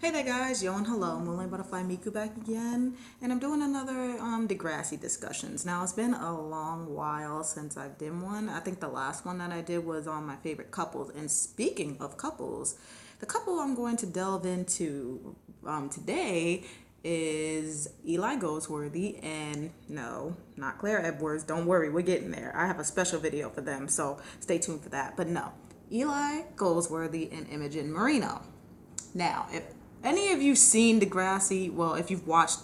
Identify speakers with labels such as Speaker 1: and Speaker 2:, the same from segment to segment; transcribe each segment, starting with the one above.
Speaker 1: Hey there guys, yo and hello, Moonlight Butterfly Miku back again, and I'm doing another Degrassi discussions. Now it's been a long while since I've done one. I think the last one that I did was on my favorite couples, and speaking of couples, the couple I'm going to delve into today is Eli Goldsworthy and no, not Claire Edwards. Don't worry, we're getting there. I have a special video for them, so stay tuned for that. But no, Eli Goldsworthy and Imogen Moreno. Now, if any of you seen Degrassi, well, if you've watched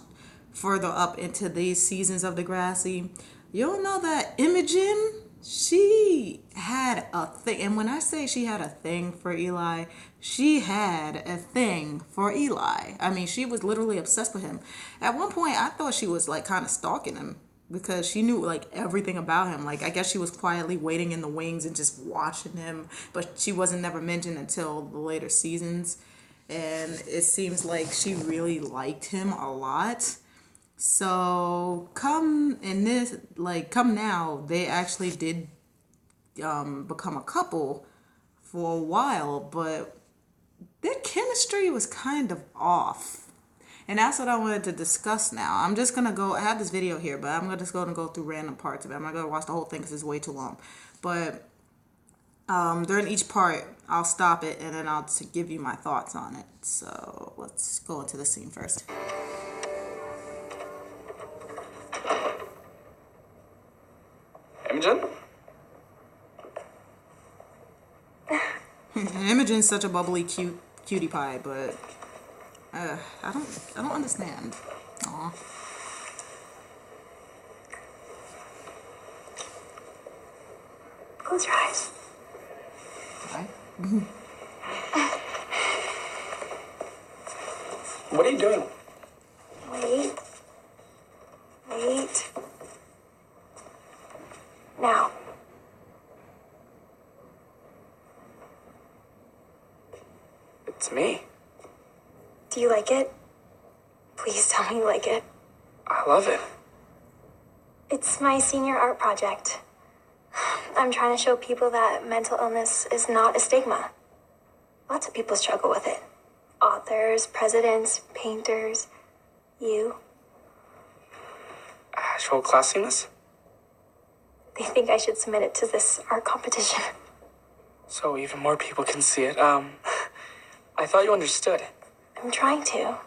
Speaker 1: further up into these seasons of Degrassi, you'll know that Imogen, she had a thing. And when I say she had a thing for Eli, she had a thing for Eli. I mean, she was literally obsessed with him. At one point, I thought she was like kind of stalking him because she knew like everything about him. Like, I guess she was quietly waiting in the wings and just watching him, but she wasn't never mentioned until the later seasons. And it seems like she really liked him a lot. So come now, they actually did become a couple for a while, but their chemistry was kind of off. And that's what I wanted to discuss now. I'm just going to go, I have this video here, but I'm just going to go through random parts of it. I'm not going to watch the whole thing because it's way too long. But during each part, I'll stop it and then I'll give you my thoughts on it. So let's go into the scene first.
Speaker 2: Imogen?
Speaker 1: Imogen's such a bubbly, cutie pie, but I don't understand. Aw.
Speaker 3: Close your eyes.
Speaker 2: What are you doing?
Speaker 3: Wait. Now.
Speaker 2: It's me.
Speaker 3: Do you like it? Please tell me you like it.
Speaker 2: I love it.
Speaker 3: It's my senior art project. I'm trying to show people that mental illness is not a stigma. Lots of people struggle with it. Authors, presidents, painters, you.
Speaker 2: Actual classiness?
Speaker 3: They think I should submit it to this art competition.
Speaker 2: So even more people can see it. I thought you understood.
Speaker 3: I'm trying to.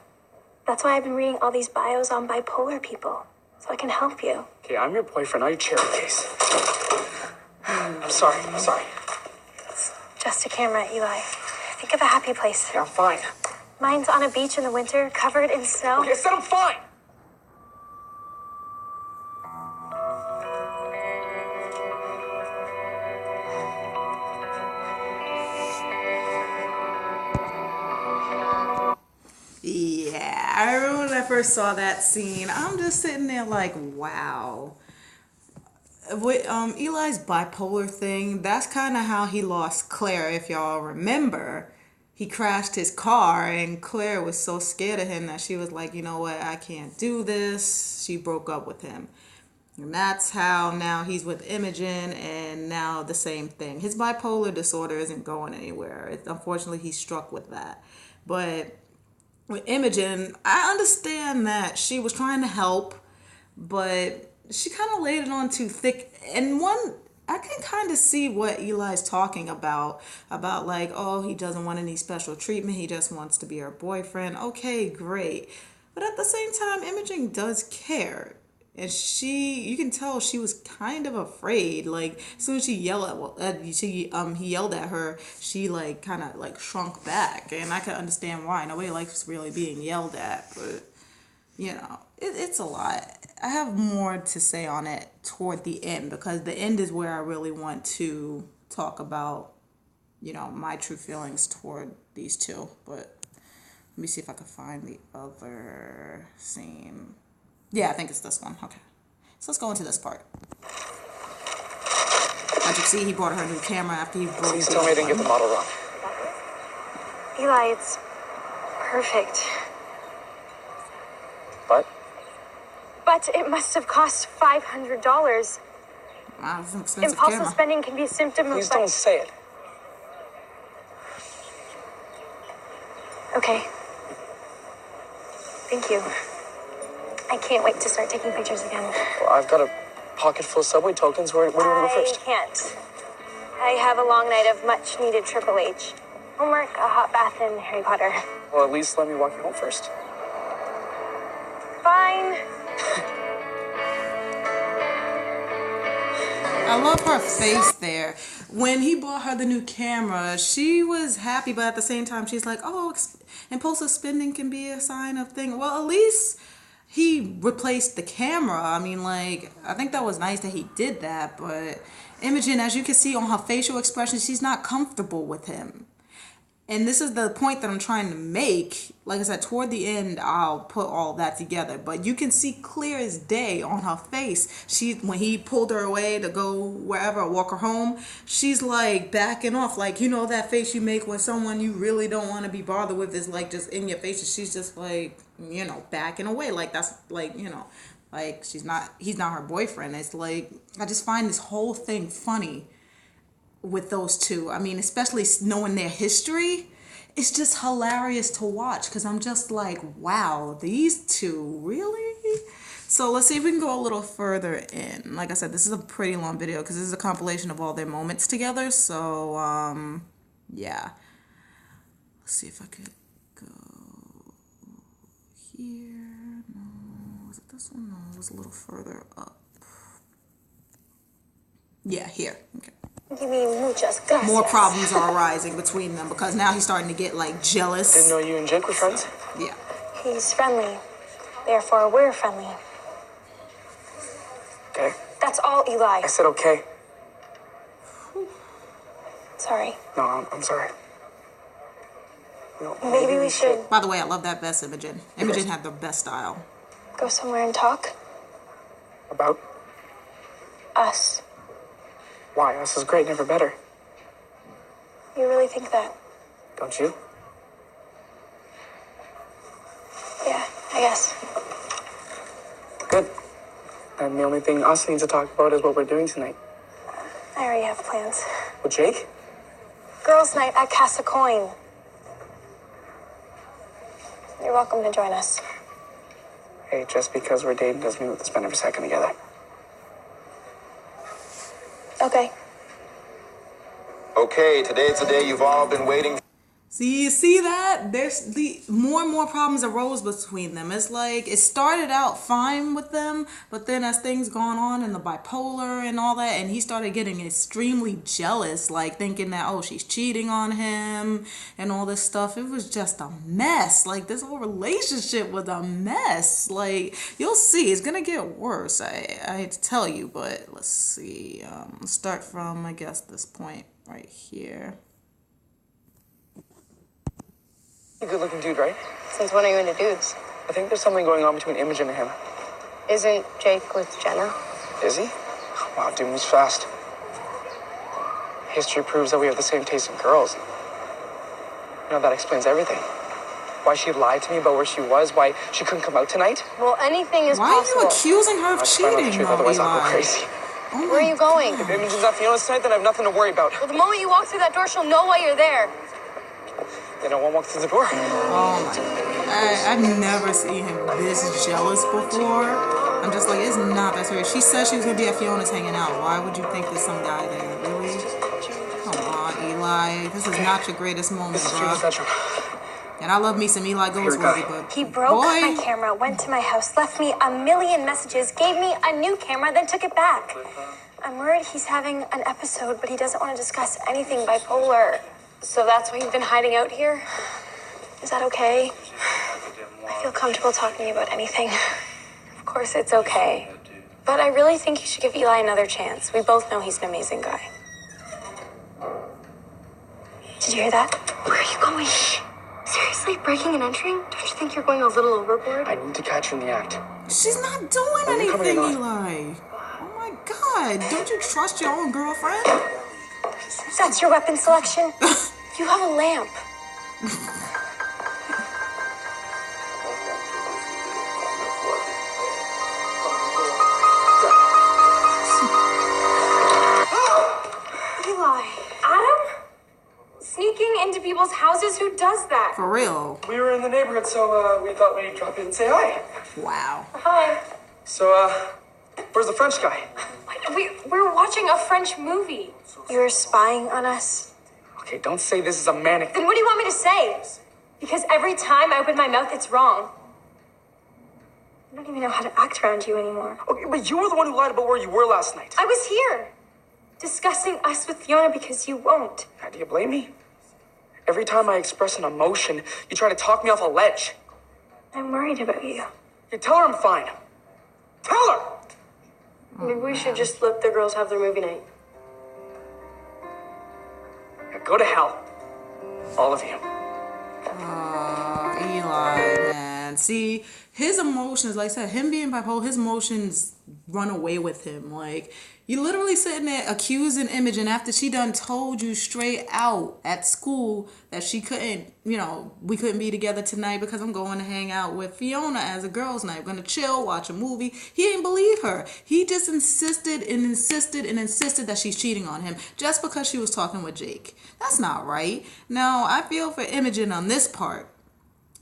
Speaker 3: That's why I've been reading all these bios on bipolar people, so I can help you.
Speaker 2: Okay, I'm your boyfriend, not your cherry case. I'm sorry.
Speaker 3: It's just a camera, Eli. Think of a happy place.
Speaker 2: Yeah, I'm fine.
Speaker 3: Mine's on a beach in the winter, covered in snow.
Speaker 2: Okay, I said I'm fine!
Speaker 1: Yeah, I remember when I first saw that scene. I'm just sitting there like, wow. With Eli's bipolar thing, that's kind of how he lost Claire. If y'all remember, he crashed his car, and Claire was so scared of him that she was like, you know what, I can't do this. She broke up with him. And that's how now he's with Imogen, and now the same thing. His bipolar disorder isn't going anywhere. Unfortunately, he's struck with that. But with Imogen, I understand that she was trying to help, but she kind of laid it on too thick. And I can kind of see what Eli's talking about like, oh, he doesn't want any special treatment. He just wants to be her boyfriend. Okay, great. But at the same time, Imogen does care. And you can tell she was kind of afraid. Like, as soon as he yelled he yelled at her, she like kind of like shrunk back. And I can understand why. Nobody likes really being yelled at, but you know, it's a lot. I have more to say on it toward the end, because the end is where I really want to talk about, you know, my true feelings toward these two. But let me see if I can find the other scene. Yeah, I think it's this one. Okay. So let's go into this part. As you see, he bought her a new camera after he broke
Speaker 2: Please tell me I didn't get the model wrong.
Speaker 3: Eli, it's perfect.
Speaker 2: What?
Speaker 3: But it must have cost $500.
Speaker 1: Wow, this is an expensive
Speaker 3: Impulsive
Speaker 1: camera.
Speaker 3: spending can be a symptom of...
Speaker 2: Please don't say it.
Speaker 3: Okay. Thank you. I can't wait to start taking pictures again.
Speaker 2: Well, I've got a pocket full of subway tokens. Where do you want to go first?
Speaker 3: I can't. I have a long night of much needed Triple H. Homework, a hot bath, and Harry Potter.
Speaker 2: Well, at least let me walk you home first.
Speaker 3: Fine.
Speaker 1: I love her face there. When he bought her the new camera, she was happy, but at the same time, she's like, oh, impulsive spending can be a sign of thing. Well, at least he replaced the camera. I mean, like, I think that was nice that he did that, but Imogen, as you can see on her facial expression, she's not comfortable with him. And this is the point that I'm trying to make. Like I said, toward the end, I'll put all that together. But you can see clear as day on her face. When he pulled her away to go wherever, walk her home, she's like backing off. Like, you know that face you make when someone you really don't want to be bothered with is like just in your face. And she's just like, you know, backing away. Like that's like, you know, like he's not her boyfriend. It's like, I just find this whole thing funny with those two. I mean, especially knowing their history, it's just hilarious to watch because I'm just like, wow, these two, really? So let's see if we can go a little further in. Like I said, this is a pretty long video because this is a compilation of all their moments together. So, yeah. Let's see if I could go here. No, was it this one? No, it was a little further up. Yeah, here. Okay.
Speaker 3: Give me muchas gracias.
Speaker 1: More problems are arising between them because now he's starting to get like jealous.
Speaker 2: Didn't know you and Jake were friends.
Speaker 1: Yeah.
Speaker 3: He's friendly. Therefore, we're friendly.
Speaker 2: Okay.
Speaker 3: That's all, Eli.
Speaker 2: I said okay.
Speaker 3: Sorry.
Speaker 2: No, I'm sorry. No,
Speaker 3: Maybe we should
Speaker 1: By the way, I love that best Imogen. Imogen had the best style.
Speaker 3: go somewhere and talk.
Speaker 2: About?
Speaker 3: Us.
Speaker 2: Why? Us is great, never better.
Speaker 3: You really think that?
Speaker 2: Don't you?
Speaker 3: Yeah, I guess.
Speaker 2: Good. And the only thing us needs to talk about is what we're doing tonight.
Speaker 3: I already have plans.
Speaker 2: With Jake?
Speaker 3: Girls' night at Cast a Coin. You're welcome to join us.
Speaker 2: Hey, just because we're dating doesn't mean we have to spend every second together.
Speaker 3: Okay.
Speaker 4: Okay, today's the day you've all been waiting for.
Speaker 1: See, you see that? There's more and more problems arose between them. It's like it started out fine with them, but then as things gone on and the bipolar and all that, and he started getting extremely jealous, like thinking that, oh, she's cheating on him and all this stuff. It was just a mess. Like this whole relationship was a mess. Like you'll see, it's gonna get worse. I hate to tell you, but let's see. Let's start from, I guess, this point right here.
Speaker 2: A good-looking dude, right?
Speaker 5: Since when are you into dudes?
Speaker 2: I think there's something going on between Imogen and him.
Speaker 5: Isn't Jake with Jenna?
Speaker 2: Is he? Wow, dude moves fast. History proves that we have the same taste in girls. You know, that explains everything. Why she lied to me about where she was, why she couldn't come out tonight.
Speaker 5: Well, anything is
Speaker 1: Why
Speaker 5: possible.
Speaker 1: are you accusing her of
Speaker 2: Let's find out the
Speaker 1: cheating,
Speaker 2: truth,
Speaker 1: though,
Speaker 2: otherwise I'll go
Speaker 1: Eli?
Speaker 2: crazy.
Speaker 1: Oh
Speaker 5: Where are
Speaker 1: my
Speaker 5: you going?
Speaker 2: If Imogen's at Fiona's tonight, then I have nothing to worry about.
Speaker 5: Well, the moment you walk through that door, she'll know why you're there.
Speaker 2: Then I won't walk through the door.
Speaker 1: Oh my God. I've never seen him this jealous before. I'm just like, it's not that serious. She said she was going to be at Fiona's hanging out. Why would you think there's some guy there? Really? Come on, Eli. This is not your greatest moment,
Speaker 2: This is Fiona's
Speaker 1: bro.
Speaker 2: bedroom.
Speaker 1: And I love me some Eli Goldsworthy, but
Speaker 3: He broke
Speaker 1: boy,
Speaker 3: my camera, went to my house, left me a million messages, gave me a new camera, then took it back. I'm worried he's having an episode, but he doesn't want to discuss anything bipolar.
Speaker 5: So that's why you've been hiding out here?
Speaker 3: Is that okay? I feel comfortable talking to you about anything.
Speaker 5: Of course it's okay. But I really think you should give Eli another chance. We both know he's an amazing guy.
Speaker 3: Did you hear that?
Speaker 5: Where are you going? Seriously, breaking and entering? Don't you think you're going a little overboard?
Speaker 2: I need to catch her in the act.
Speaker 1: she's not doing
Speaker 2: Are you coming
Speaker 1: anything,
Speaker 2: or
Speaker 1: Eli. Oh my God. Don't you trust your own girlfriend?
Speaker 3: That's your weapon selection?
Speaker 5: You have a lamp.
Speaker 3: Eli.
Speaker 5: Adam? Sneaking into people's houses? Who does that?
Speaker 1: For real.
Speaker 2: We were in the neighborhood, so we thought we'd drop in and say hi.
Speaker 1: Wow.
Speaker 5: Hi.
Speaker 2: So, where's the French guy?
Speaker 5: We're watching a French movie.
Speaker 3: You're spying on us?
Speaker 2: Okay, don't say this is a manic.
Speaker 5: Then what do you want me to say? Because every time I open my mouth, it's wrong.
Speaker 3: I don't even know how to act around you anymore.
Speaker 2: Okay, but you were the one who lied about where you were last night.
Speaker 5: I was here, discussing us with Fiona because you won't.
Speaker 2: Do you blame me? Every time I express an emotion, you try to talk me off a ledge.
Speaker 3: I'm worried about you.
Speaker 2: You tell her I'm fine. Tell her!
Speaker 5: Maybe we should just let the girls have their movie night.
Speaker 2: Yeah, go to hell. All of you.
Speaker 1: Eli, man. See, his emotions, like I said, him being bipolar, his emotions run away with him. Like, you literally sitting there accusing Imogen after she done told you straight out at school that she couldn't, we couldn't be together tonight because I'm going to hang out with Fiona as a girls' night. We're going to chill, watch a movie. He didn't believe her. He just insisted that she's cheating on him just because she was talking with Jake. That's not right. Now, I feel for Imogen on this part.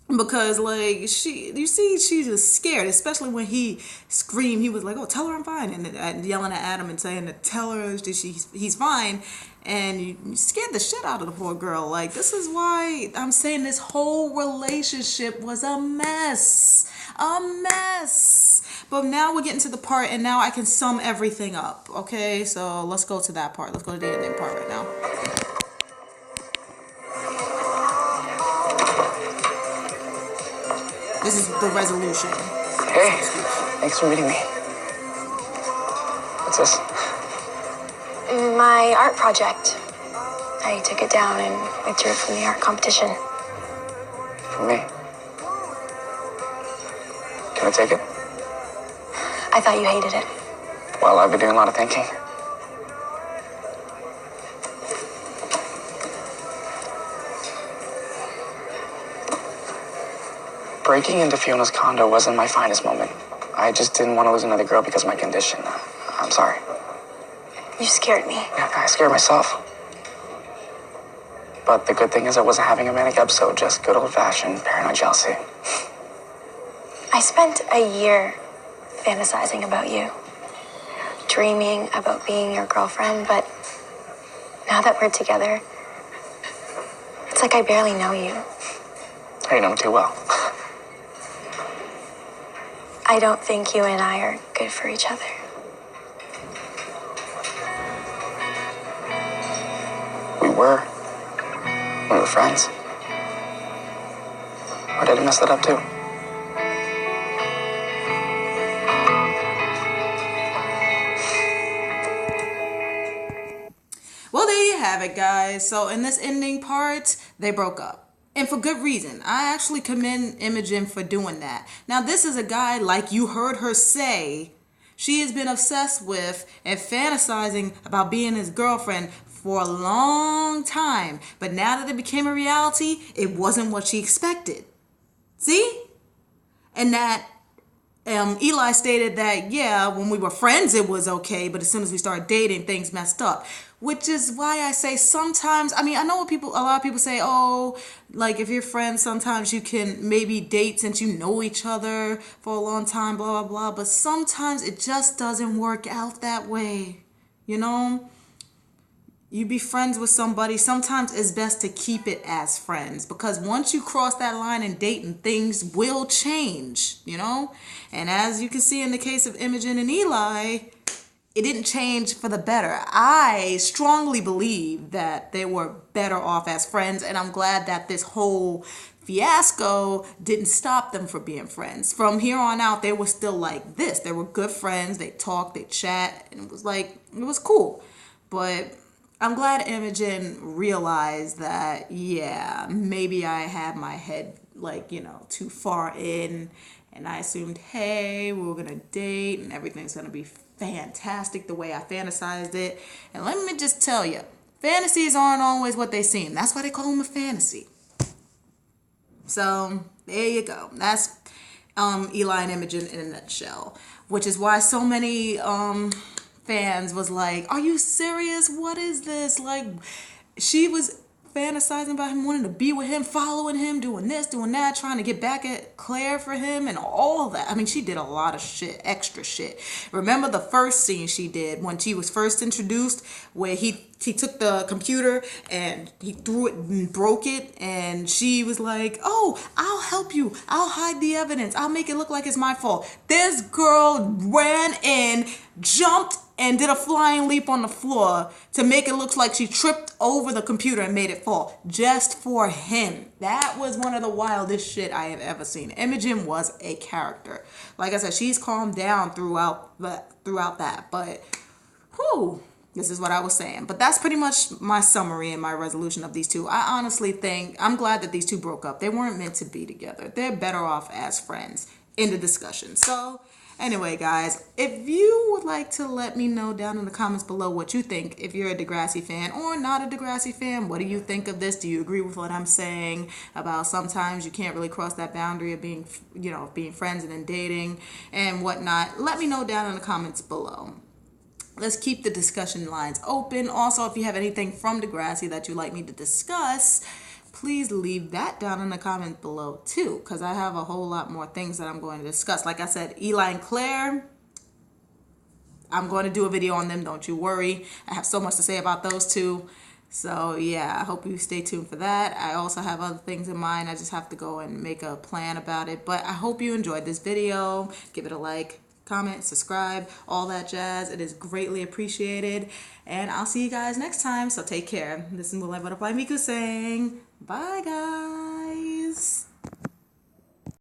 Speaker 1: Because, like, she's just scared, especially when he screamed. He was like, oh, tell her I'm fine. And yelling at Adam and saying to tell her that he's fine. And you scared the shit out of the poor girl. Like, this is why I'm saying this whole relationship was a mess. A mess. But now we're getting to the part, and now I can sum everything up. Okay, so let's go to that part. Let's go to the ending part right now. This is the resolution.
Speaker 2: Hey, thanks for meeting me. What's this?
Speaker 3: My art project. I took it down and withdrew from the art competition.
Speaker 2: For me. Can I take it?
Speaker 3: I thought you hated it.
Speaker 2: Well, I've been doing a lot of thinking. Breaking into Fiona's condo wasn't my finest moment. I just didn't want to lose another girl because of my condition. I'm sorry.
Speaker 3: You scared me.
Speaker 2: Yeah, I scared myself. But the good thing is I wasn't having a manic episode, just good old-fashioned paranoid jealousy.
Speaker 3: I spent a year fantasizing about you. Dreaming about being your girlfriend, but now that we're together, it's like I barely know you.
Speaker 2: I know me too well.
Speaker 3: I don't think you and I are good for each other.
Speaker 2: We were friends. Or did I mess that up too?
Speaker 1: Well, there you have it, guys. So in this ending part, they broke up. And for good reason. I actually commend Imogen for doing that. Now, this is a guy, like you heard her say, she has been obsessed with and fantasizing about being his girlfriend for a long time. But now that it became a reality, it wasn't what she expected. See? And that Eli stated that, yeah, when we were friends, it was okay. But as soon as we started dating, things messed up. Which is why I say sometimes, I know a lot of people say, oh, like if you're friends, sometimes you can maybe date since you know each other for a long time, blah, blah, blah. But sometimes it just doesn't work out that way. You be friends with somebody, sometimes it's best to keep it as friends. Because once you cross that line in dating, things will change, And as you can see in the case of Imogen and Eli, it didn't change for the better. I strongly believe that they were better off as friends, and I'm glad that this whole fiasco didn't stop them from being friends. From here on out, they were still like this. They were good friends. They talked, they chat, and it was cool. But I'm glad Imogen realized that, yeah, maybe I had my head, too far in, and I assumed, hey, we were going to date, and everything's going to be fantastic the way I fantasized it. And let me just tell you, fantasies aren't always what they seem. That's why they call them a fantasy. So there you go. That's Eli and Imogen in a nutshell. Which is why so many fans was like, are you serious? What is this? Like, she was fantasizing about him, wanting to be with him, following him, doing this, doing that, trying to get back at Claire for him and all that. I mean, she did a lot of shit, extra shit. Remember the first scene she did when she was first introduced, where he took the computer and he threw it and broke it, and she was like, oh, I'll help you. I'll hide the evidence. I'll make it look like it's my fault. This girl ran in, jumped, and did a flying leap on the floor to make it look like she tripped over the computer and made it fall just for him. That was one of the wildest shit I have ever seen. Imogen was a character. Like I said, she's calmed down throughout that, but whew, this is what I was saying. But that's pretty much my summary and my resolution of these two. I honestly think, I'm glad that these two broke up. They weren't meant to be together. They're better off as friends in the discussion. So anyway, guys, if you would like to let me know down in the comments below what you think, if you're a Degrassi fan or not a Degrassi fan, what do you think of this? Do you agree with what I'm saying about sometimes you can't really cross that boundary of being, being friends and then dating and whatnot? Let me know down in the comments below. Let's keep the discussion lines open. Also, if you have anything from Degrassi that you'd like me to discuss, please leave that down in the comment below too, because I have a whole lot more things that I'm going to discuss. Like I said, Eli and Claire, I'm going to do a video on them, don't you worry. I have so much to say about those two. So yeah, I hope you stay tuned for that. I also have other things in mind. I just have to go and make a plan about it. But I hope you enjoyed this video. Give it a like, comment, subscribe, all that jazz. It is greatly appreciated. And I'll see you guys next time. So take care. This is Moonlight Butterfly Miku saying bye, guys.